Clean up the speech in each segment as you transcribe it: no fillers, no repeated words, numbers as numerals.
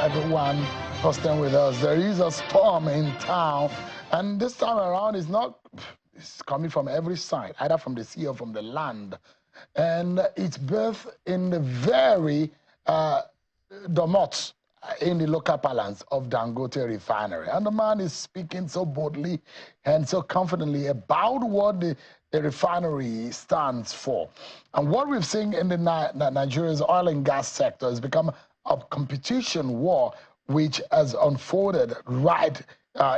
everyone for staying with us. There is a storm in town, and this time around it's coming from every side, either from the sea or from the land. And it's birthed in the very domot in the local parlance of Dangote Refinery. And the man is speaking so boldly and so confidently about what the refinery stands for. And what we've seen in the Nigeria's oil and gas sector has become a competition war which has unfolded right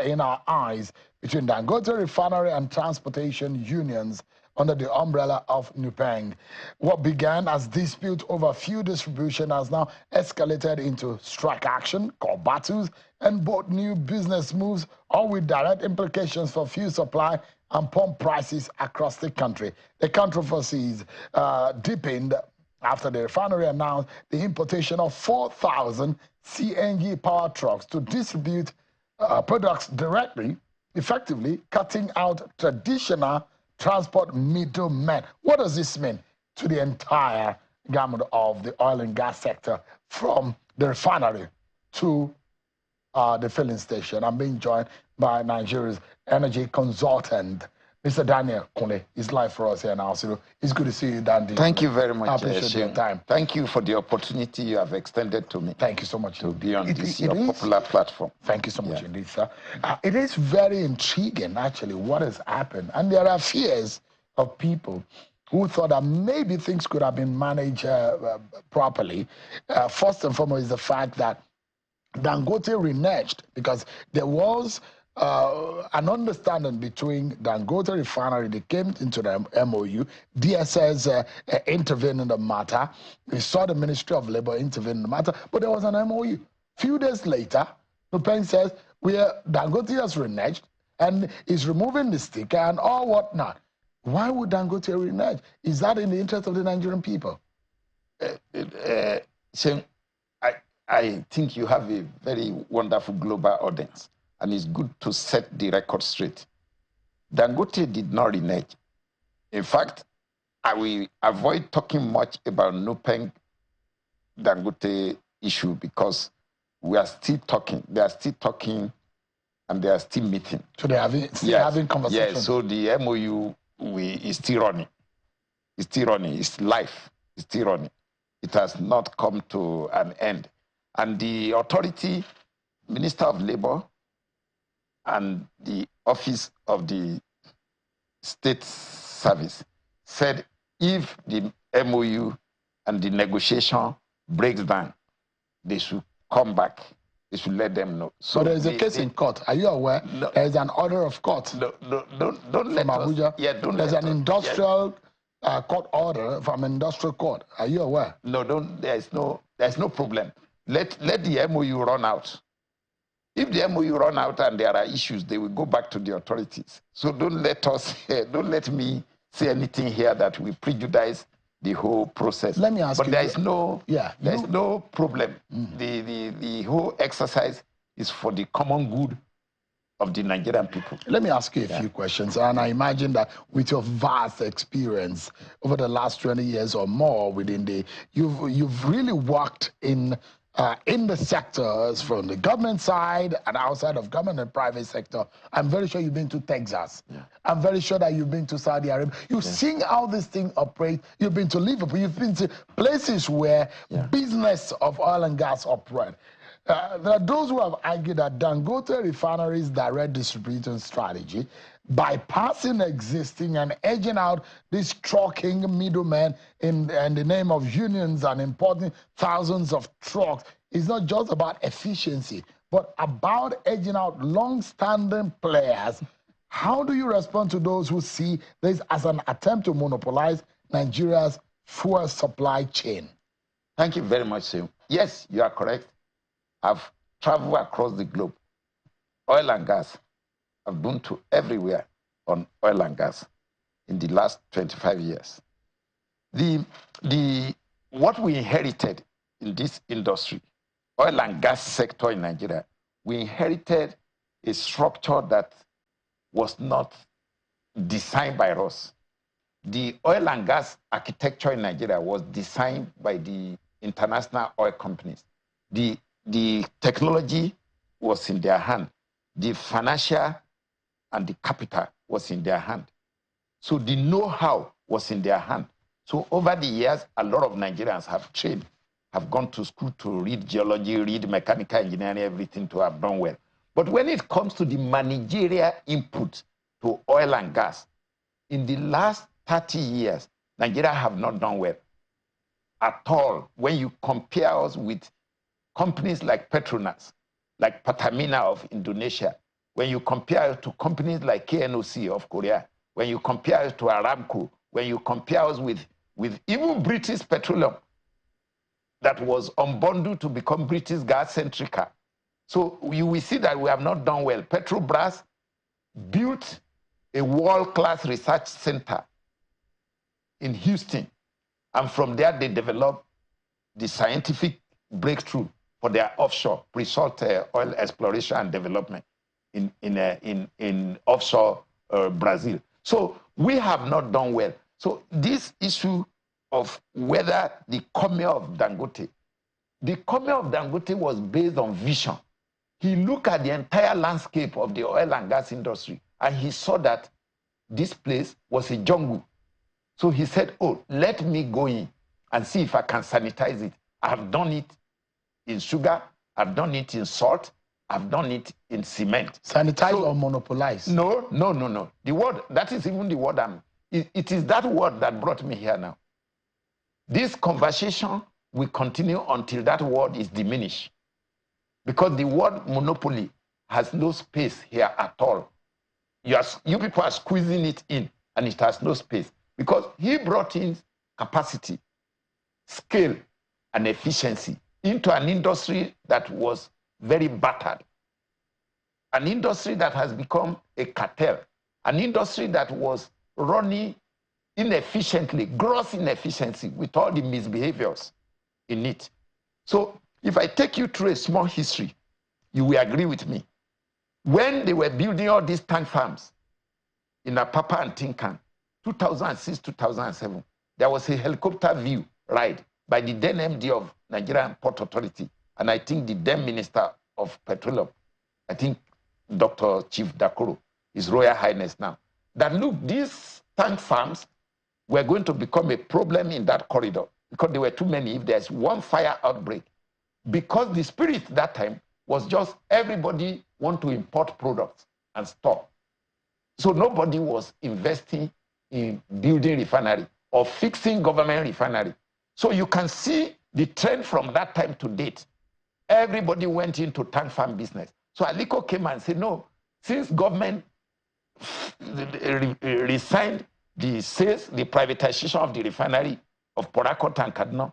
in our eyes between Dangote Refinery and transportation unions under the umbrella of NUPENG. What began as dispute over fuel distribution has now escalated into strike action, court battles, and both new business moves, all with direct implications for fuel supply and pump prices across the country. The controversies deepened after the refinery announced the importation of 4,000 CNG power trucks to distribute products directly, effectively cutting out traditional transport middlemen. What does this mean to the entire gamut of the oil and gas sector, from the refinery to the filling station? I'm being joined by Nigeria's energy consultant, Mr. Daniel Kunle. Is live for us here now. So it's good to see you, Dan. Thank you very much. I appreciate your time. Thank you for the opportunity you have extended to me. Thank you so much. To be on this popular platform. Thank you so much indeed, sir. It is very intriguing, actually, what has happened. And there are fears of people who thought that maybe things could have been managed properly. First and foremost is the fact that Dangote reneged, because there was an understanding between Dangote Refinery. They came into the MOU. DSS intervened in the matter. We saw the Ministry of Labor intervene in the matter, but there was an MOU. Few days later, NUPENG says Dangote has reneged and is removing the sticker and all whatnot. Why would Dangote renege? Is that in the interest of the Nigerian people? I think you have a very wonderful global audience, and it's good to set the record straight. Dangote did not renege. In fact, I will avoid talking much about NUPENG Dangote issue, because we are still talking. They are still talking, and they are still meeting. So they are having conversations. Yes, so the MOU is still running. It's still running. It's live. It's still running. It has not come to an end. And the authority, Minister of Labor, and the Office of the State Service said if the MOU and the negotiation breaks down, they should come back. They should let them know. So there is a case in court. Are you aware? No, there is an order of court. Don't let Abuja. us. Yeah, don't There's let an industrial court order from an industrial court. Are you aware? No, don't. There's no problem. Let the MOU run out. If the MOU run out and there are issues, they will go back to the authorities. So don't let me say anything here that will prejudice the whole process. Let me ask you. But there's no problem. The whole exercise is for the common good of the Nigerian people. Let me ask you a few questions. And I imagine that with your vast experience over the last 20 years or more within you've really worked in the sectors from the government side and outside of government and private sector. I'm very sure you've been to Texas. Yeah. I'm very sure that you've been to Saudi Arabia. You've seen how this thing operates. You've been to Liverpool. You've been to places where business of oil and gas operate. There are those who have argued that Dangote Refinery's direct distribution strategy, bypassing existing and edging out these trucking middlemen in the name of unions and importing thousands of trucks, is not just about efficiency, but about edging out long-standing players. How do you respond to those who see this as an attempt to monopolize Nigeria's fuel supply chain? Thank you very much, Sam. Yes, you are correct. I've traveled across the globe. Oil and gas. I've been to everywhere on oil and gas in the last 25 years. What we inherited in this industry, oil and gas sector in Nigeria, we inherited a structure that was not designed by us. The oil and gas architecture in Nigeria was designed by the international oil companies. The the technology was in their hand. The financial and the capital was in their hand. So the know-how was in their hand. So over the years, a lot of Nigerians have trained, have gone to school to read geology, read mechanical engineering, everything to have done well. But when it comes to the managerial input to oil and gas, in the last 30 years, Nigeria have not done well at all. When you compare us with companies like Petronas, like Pertamina of Indonesia, when you compare it to companies like KNOC of Korea, when you compare it to Aramco, when you compare us with even British Petroleum, that was unbundled to become British Gas Centrica. So you will see that we have not done well. Petrobras built a world-class research center in Houston, and from there they developed the scientific breakthrough for their offshore pre-salt oil exploration and development in offshore Brazil. So we have not done well. So this issue of whether the coming of Dangote was based on vision. He looked at the entire landscape of the oil and gas industry, and he saw that this place was a jungle. So he said, oh, let me go in and see if I can sanitize it. I have done it in sugar, I've done it in salt, I've done it in cement. Sanitize or monopolize? No. The word, that is even the word it is that word that brought me here now. This conversation will continue until that word is diminished. Because the word monopoly has no space here at all. You people are squeezing it in, and it has no space. Because he brought in capacity, scale, and efficiency into an industry that was very battered. An industry that has become a cartel. An industry that was running inefficiently, gross inefficiency with all the misbehaviors in it. So if I take you through a small history, you will agree with me. When they were building all these tank farms in Apapa and Tinkan, 2006, 2007, there was a helicopter view ride by the then MD of Nigerian Port Authority, and I think the then Minister of Petroleum, I think Dr. Chief Dakoro, His Royal Highness now, that look, these tank farms were going to become a problem in that corridor because there were too many. If there's one fire outbreak, because the spirit that time was just everybody want to import products and store. So nobody was investing in building refinery or fixing government refinery. So you can see the trend from that time to date. Everybody went into tank farm business. So Aliko came and said, no, since government resigned the sales, the privatization of the refinery of Port Harcourt and Kaduna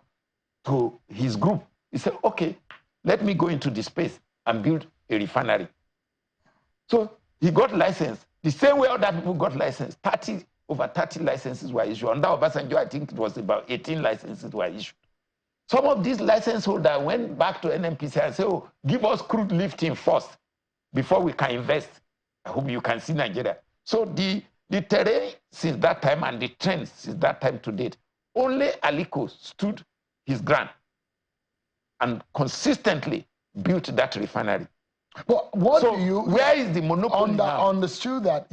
to his group, he said, okay, let me go into the space and build a refinery. So he got licensed. The same way other people got licensed. Over 30 licenses were issued. Under Obasanjo, I think it was about 18 licenses were issued. Some of these license holders went back to NNPC and said, oh, give us crude lifting first before we can invest. I hope you can see Nigeria. So the terrain since that time and the trends since that time to date, only Aliko stood his ground and consistently built that refinery. But what do you... Where is the monopoly now? Understood that,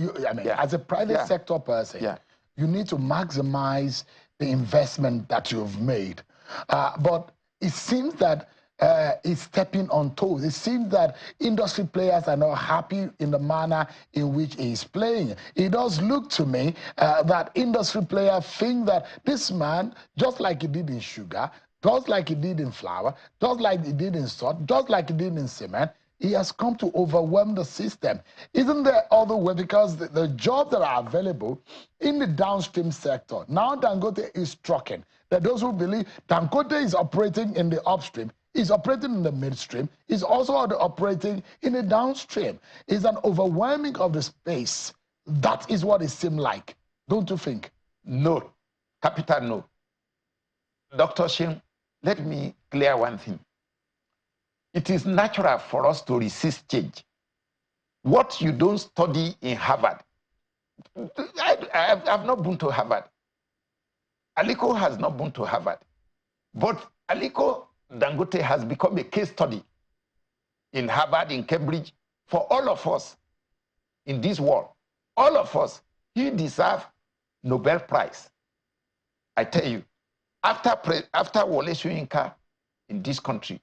as a private sector person, you need to maximize the investment that you've made. But it seems that it's stepping on toes. It seems that industry players are not happy in the manner in which he's playing. It does look to me that industry players think that this man, just like he did in sugar, just like he did in flour, just like he did in salt, just like he did in cement, he has come to overwhelm the system. Isn't there other way? Because the jobs that are available in the downstream sector, now Dangote is trucking. There are those who believe Dangote is operating in the upstream, is operating in the midstream, is also operating in the downstream. It's an overwhelming of the space. That is what it seems like. Don't you think? No. Capital no. Dr. Shin, let me clear one thing. It is natural for us to resist change. What you don't study in Harvard, I've not been to Harvard. Aliko has not been to Harvard. But Aliko Dangote has become a case study in Harvard, in Cambridge, for all of us in this world, all of us, he deserves Nobel Prize. I tell you, after Wole Soyinka in this country,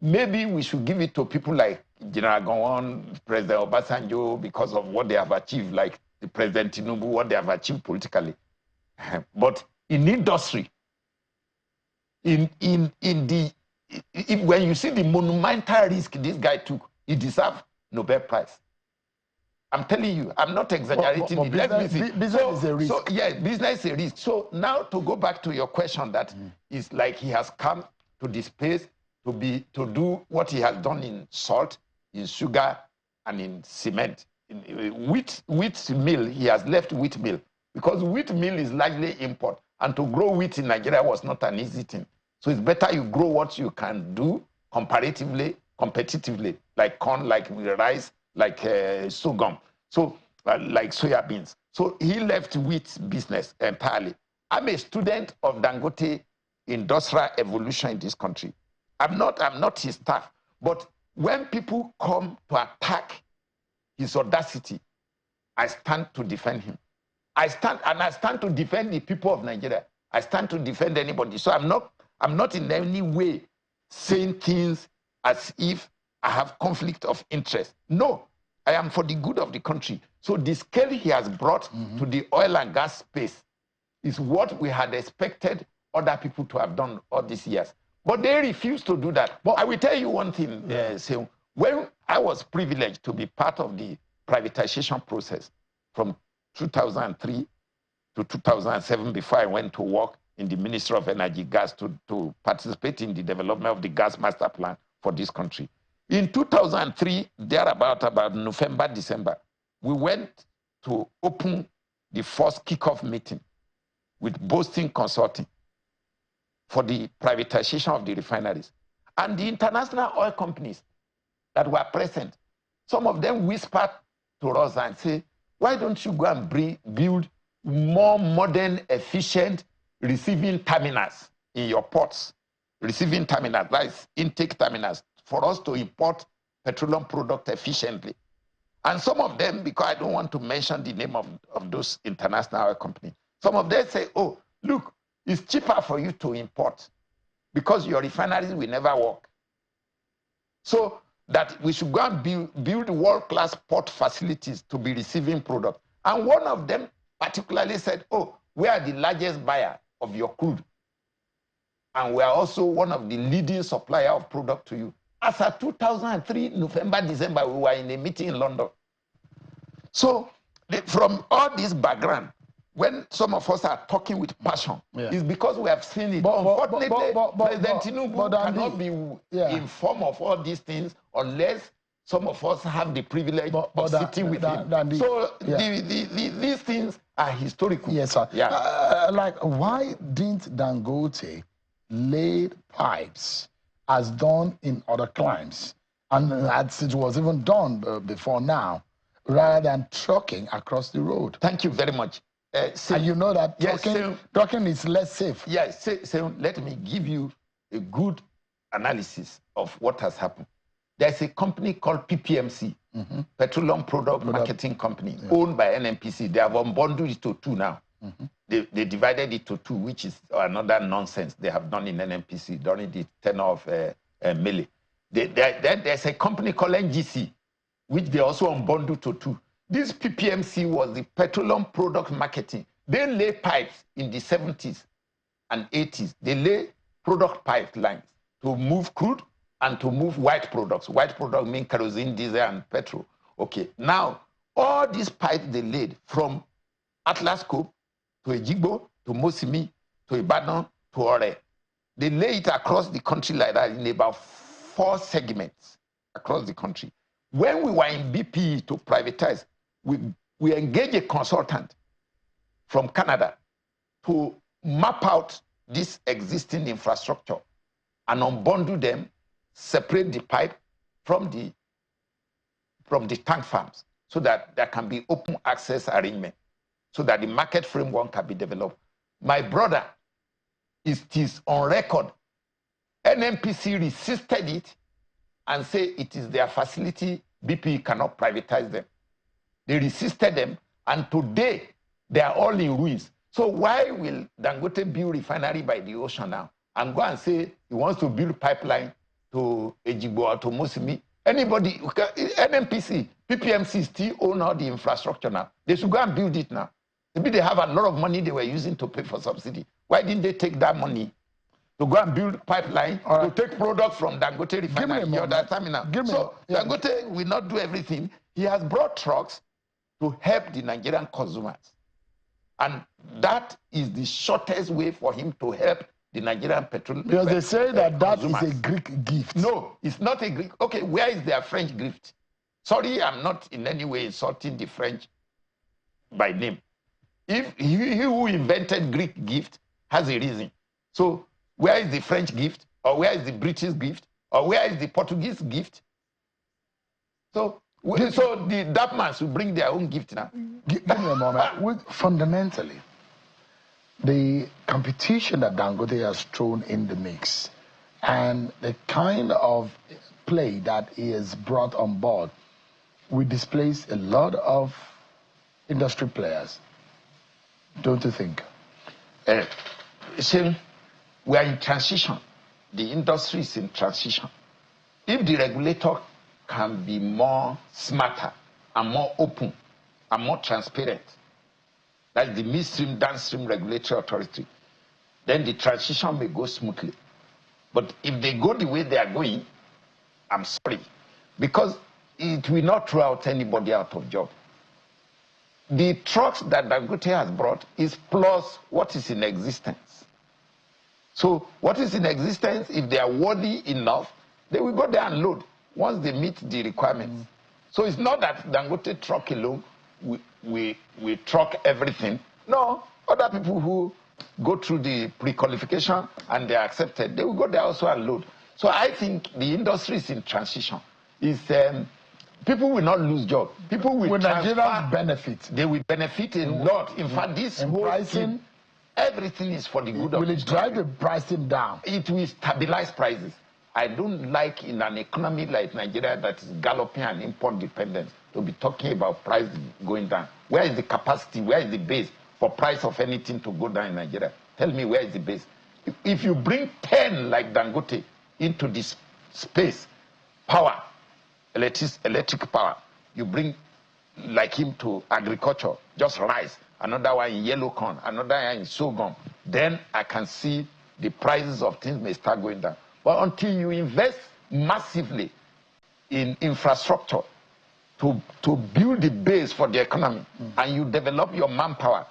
maybe we should give it to people like General Gowon, President Obasanjo, because of what they have achieved, like the President Tinubu, what they have achieved politically. But in industry, when you see the monumental risk this guy took, he deserves Nobel Prize. I'm telling you, I'm not exaggerating. Business is a risk. So yeah, business is a risk. So now to go back to your question, that is like he has come to this place to do what he has done in salt, in sugar, and in cement. In wheat mill, he has left wheat mill because wheat mill is largely import, and to grow wheat in Nigeria was not an easy thing. So it's better you grow what you can do comparatively, competitively, like corn, like rice, like sorghum, so like soya beans. So he left wheat business entirely. I'm a student of Dangote industrial evolution in this country. I'm not his staff, but when people come to attack his audacity, I stand to defend him. I stand to defend the people of Nigeria. I stand to defend anybody. So I'm not in any way saying things as if I have conflict of interest. No, I am for the good of the country. So the scale he has brought to the oil and gas space is what we had expected other people to have done all these years. But they refuse to do that. But I will tell you one thing, Seun. When I was privileged to be part of the privatization process from 2003 to 2007, before I went to work in the Ministry of Energy Gas to participate in the development of the gas master plan for this country. In 2003, about November, December, we went to open the first kickoff meeting with Boston Consulting for the privatization of the refineries. And the international oil companies that were present, some of them whispered to us and say, why don't you go and build more modern, efficient receiving terminals in your ports? Receiving terminals, that is intake terminals, for us to import petroleum product efficiently. And some of them, because I don't want to mention the name of those international oil companies, some of them say, oh, look, it's cheaper for you to import because your refineries will never work. So that we should go and build world-class port facilities to be receiving product. And one of them particularly said, oh, we are the largest buyer of your crude. And we are also one of the leading supplier of product to you. As of 2003, November, December, we were in a meeting in London. So from all this background, when some of us are talking with passion, it's because we have seen it. Unfortunately, President Tinubu cannot be informed of all these things unless some of us have the privilege of sitting with him. So these things are historical. Yes, sir. Yeah. Like, why didn't Dangote lay pipes as done in other climes, and as it was even done before now, rather than trucking across the road? Thank you very much. And you know that trucking is less safe. Yes, so let me give you a good analysis of what has happened. There's a company called PPMC, Petroleum Product Marketing Company, owned by NNPC. They have unbundled it to two now. They divided it to two, which is another nonsense they have done in NNPC during the tenure of Mele. There's a company called NGC, which they also unbundled to two. This PPMC was the petroleum product marketing. They lay pipes in the 70s and 80s. They lay product pipelines to move crude and to move white products. White products mean kerosene, diesel, and petrol. Okay, now, all these pipes they laid from Atlas Cove to Ejigbo, to Mosimi, to Ibadan, to Ore. They lay it across the country like that in about 4 segments across the country. When we were in BP to privatize, we engaged a consultant from Canada to map out this existing infrastructure and unbundle them, separate the pipe from the tank farms so that there can be open access arrangement, so that the market framework can be developed. My brother, it is on record. NNPC resisted it and say it is their facility, BP cannot privatize them. They resisted them, and today they are all in ruins. So why will Dangote build refinery by the ocean now and go and say he wants to build pipeline to Ejigbo or to Mosimi? Anybody, NNPC, PPMC still own all the infrastructure now. They should go and build it now. Maybe they have a lot of money they were using to pay for subsidy. Why didn't they take that money to go and build pipeline to take products from Dangote Refinery? Dangote will not do everything. He has brought trucks to help the Nigerian consumers. And that is the shortest way for him to help the Nigerian petroleum. Because they say that that is a Greek gift. No, it's not a Greek. Okay, where is their French gift? Sorry, I'm not in any way insulting the French by name. If he who invented Greek gift has a reason. So where is the French gift? Or where is the British gift? Or where is the Portuguese gift? So that man should bring their own gift now. Give me a moment. Fundamentally, the competition that Dangote has thrown in the mix and the kind of play that he has brought on board will displace a lot of industry players. Don't you think? See, we are in transition. The industry is in transition. If the regulator can be more smarter and more open and more transparent, that's the midstream, downstream regulatory authority, then the transition may go smoothly. But if they go the way they are going, I'm sorry, because it will not throw out anybody out of job. The trucks that Dangote has brought is plus what is in existence. So what is in existence, if they are worthy enough, they will go there and load once they meet the requirements. So it's not that Dangote truck alone, we truck everything. No, other people who go through the pre-qualification and they are accepted, they will go there also and load. So I think the industry is in transition. People will not lose jobs. People will Nigerians benefit. They will benefit a lot. In fact, this whole pricing, everything is for the good of the Will it drive the pricing down? It will stabilize prices. I don't like in an economy like Nigeria that is galloping and import dependent to be talking about price going down. Where is the capacity? Where is the base for price of anything to go down in Nigeria? Tell me, where is the base? If you bring 10 like Dangote into this space, power, electric power, you bring like him to agriculture, just rice, another one in yellow corn, another one in sorghum, then I can see the prices of things may start going down. But until you invest massively in infrastructure to build the base for the economy, and you develop your manpower,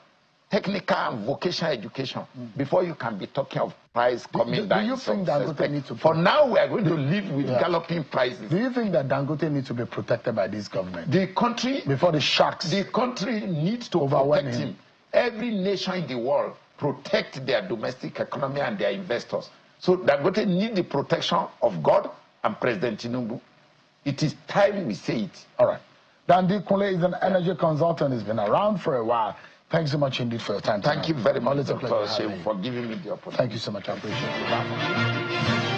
technical and vocational education, before you can be talking of price coming down. Do you think Dangote needs to... For now, we are going to live with galloping prices. Do you think that Dangote needs to be protected by this government? The country... Before the sharks... The country needs to protect him. Every nation in the world protect their domestic economy and their investors. So Dangote needs the protection of God and President Tinubu. It is time we say it. All right. Dandy Kunle is an energy consultant. He's been around for a while. Thanks so much indeed for your time. Thank you very much, Dr. Shehu, for giving me the opportunity. Thank you so much. I appreciate it.